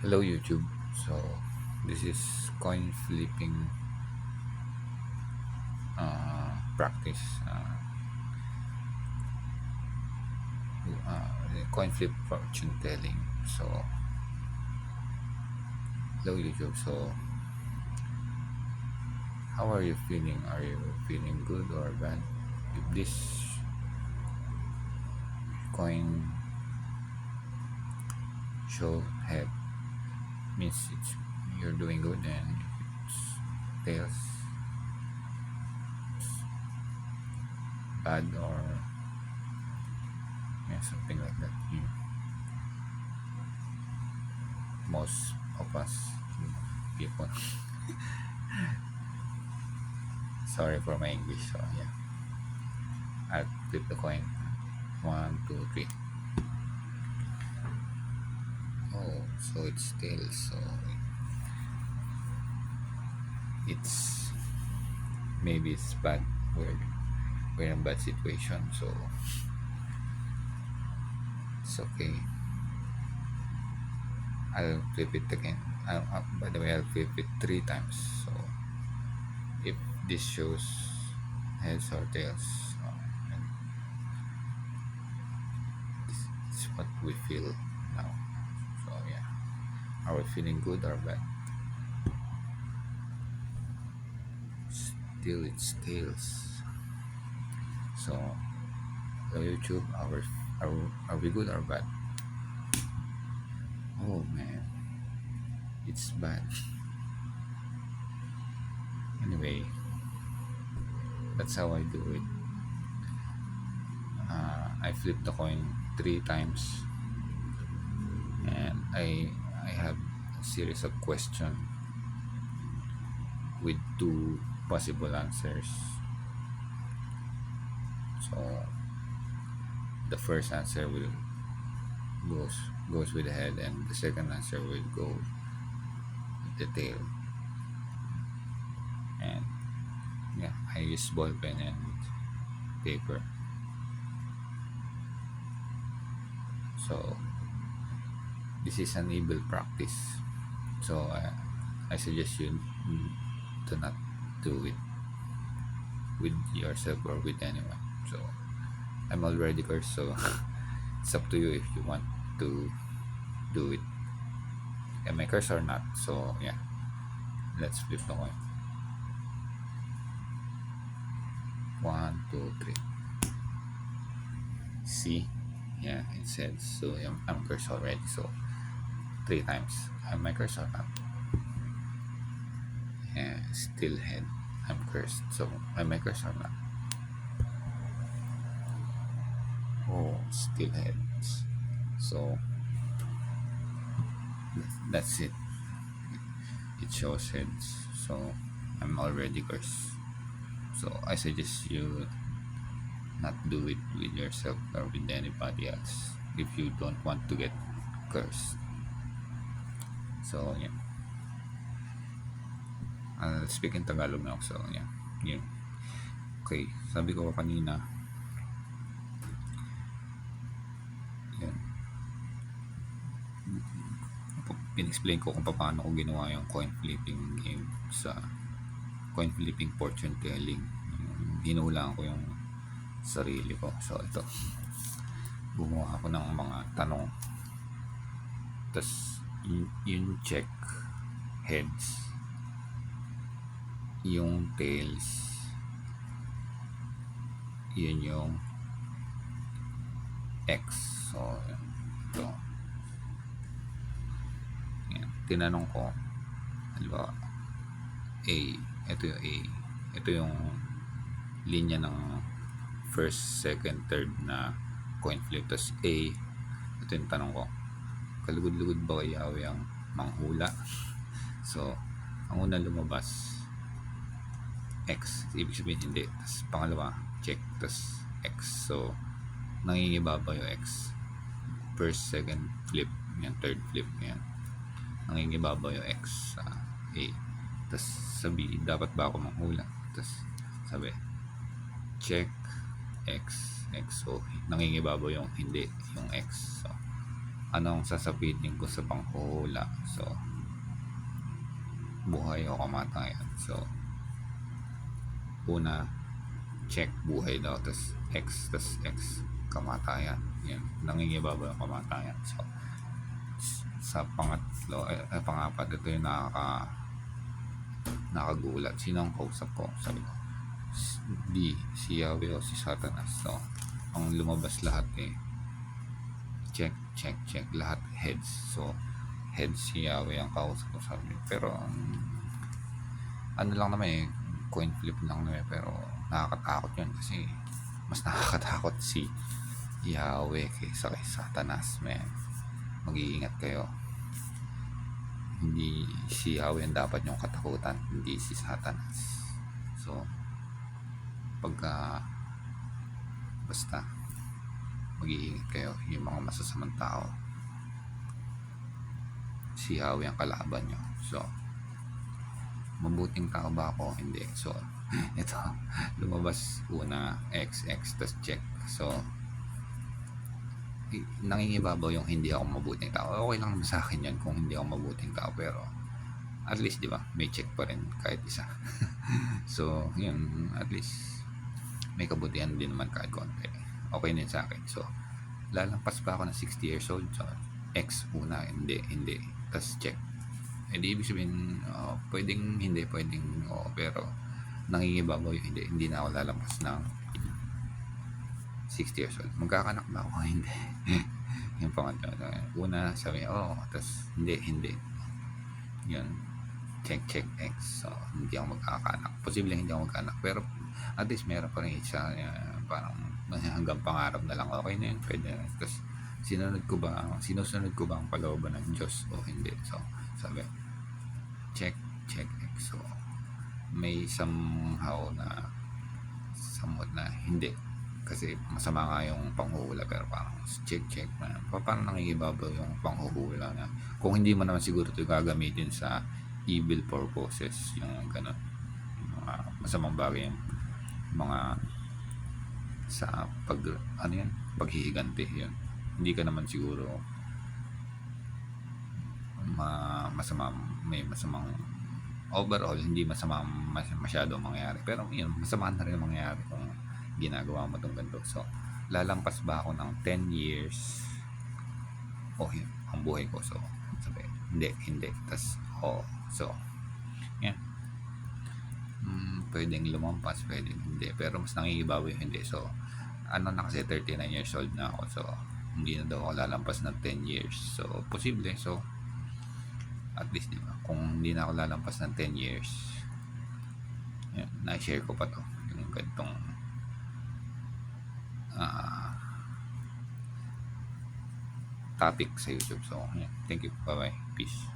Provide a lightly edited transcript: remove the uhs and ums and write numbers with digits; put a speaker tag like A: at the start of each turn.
A: Hello YouTube. So this is coin flipping practice. Coin flip fortune telling. So hello YouTube. So how are you feeling? Are you feeling good or bad? If this coin show head means you're doing good, and if it's tails bad or something like that. Most of us people. Sorry for my English. So yeah, I'll flip the coin. 1, 2, 3. Oh, so it's tails. So it's maybe it's bad. We're in a bad situation. So it's okay. I'll flip it again. By the way, I'll flip it 3 times. So if this shows heads or tails, and this is what we feel now. So yeah, are we feeling good or bad? Still, it's tails. So YouTube, are we good or bad? Oh man, it's bad. Anyway, that's how I do it. I flip the coin 3 times, and I have a series of questions with 2 possible answers. So the first answer will goes with the head, and the second answer will go with the tail. And yeah, I use ball pen and paper. So this is an evil practice. So I suggest you to not do it with yourself or with anyone. So I'm already cursed, so it's up to you if you want to do it. Am I cursed or not? So yeah, let's flip the coin. 1, 2, 3. See, yeah, it says so. I'm cursed already. So 3 times. Am I cursed or not? Yeah, still head. I'm cursed. So am I cursed or not? Oh, still heads. So that's it. It shows heads. So I'm already cursed. So I suggest you not do it with yourself or with anybody else if you don't want to get cursed. So yeah, I'll speak in Tagalog now. So yeah, yun. Okay, sabi ko kanina, yun, pinexplain ko kung paano ko ginawa yung coin flipping game sa coin flipping fortune telling. Hinulaan ko yung sarili ko. So ito, gumawa ako ng mga tanong, tas yung check heads, yung tails, yun yung X. So ito, yan, tinanong ko, halimbawa A, ito yung A, ito yung linya ng first, second, third na coin flip. Tapos A, ito yung tanong ko, kalugod-lugod ba kay Yahweh ang manghula? So ang una lumabas X, ibig sabihin hindi. Tapos pangalawa check, tapos X. So nangingibabaw yung X. First, second flip, yan, third flip, yan, nangingibabaw yung X sa A. Tapos sabi, dapat ba ako manghula? Tapos sabi, check X, X. So nangingibabaw yung hindi, yung X. So anong sasapitin ko sa panghuhula. So, buhay o kamatayan. So, una, check buhay daw, tas X, kamatayan. Yan, nangingibabaw yung kamatayan. So, sa pangatlo, pangapat, ito yung nakagulat. Sino ang kausap ko? Sabi ko, D, si Yahweh o si Satanas. So, ang lumabas lahat check, lahat heads. So, heads si Yahweh ang kausap ko, sabi. Pero, ano lang naman coin flip lang naman, pero nakakatakot yun kasi mas nakakatakot si Yahweh kaysa kay Satanas, man. Mag-iingat kayo. Hindi si Yahweh ang dapat yung katakutan, hindi si Satanas. So, basta mag-iingat kayo. Yung mga masasamang tao, si Yahweh ang kalaban nyo. So, mabuting tao ba ako? Hindi. So, ito, lumabas una X, tas check. So, nangingibabaw yung hindi ako mabuting tao. Okay lang sa akin yan kung hindi ako mabuting tao, pero at least, di ba, may check pa rin kahit isa. So, yun, at least may kabutihan din naman kahit konti. Okay din sa akin. So, lalampas pa ako ng 60 years old. So, X una, hindi, tas check. Di ibig sabihin, pwedeng hindi, pwedeng pero nangingibabaw yung hindi na ako lalampas ng 60 years old. Magkakanak ba ako? Hindi. Yung pangatlo. Una, sabi, tas hindi. Yun. Check, X. So, hindi ako magkakanak. Posibleng hindi ako magkakanak. Pero, at least, meron pa rin isa, parang, hanggang pangarap na lang. Okay na yun. Pwede na. Tapos, sinusunod ko ba ang kalooban ng Diyos o hindi? So, sabi, check, X. So, may somehow na, somewhat na hindi. Kasi masama nga yung panghuhula, pero parang check na parang nangingibabaw yung panghuhula na kung hindi mo naman siguro ito gagamitin sa evil purposes, yung ganun, yung mga masamang bagay, yung mga sa paghihiganti, yun. Hindi ka naman siguro may masamang overall, hindi masyadong mangyayari, pero yun, masama na rin mangyayari kung ginagawa mo itong ganito. So, lalampas ba ako ng 10 years ang buhay ko? So, sabi, hindi. Tas, so, yan. Pwedeng lumampas, pwedeng hindi. Pero mas nangingibabaw yung hindi. So, na kasi 39 years old na ako. So, hindi na daw ako lalampas ng 10 years. So, posible. So, at least, di ba? Kung hindi na ako lalampas ng 10 years, yan, na-share ko pa to. Yung ganitong topic sa YouTube. So, yeah. Thank you. Bye-bye. Peace.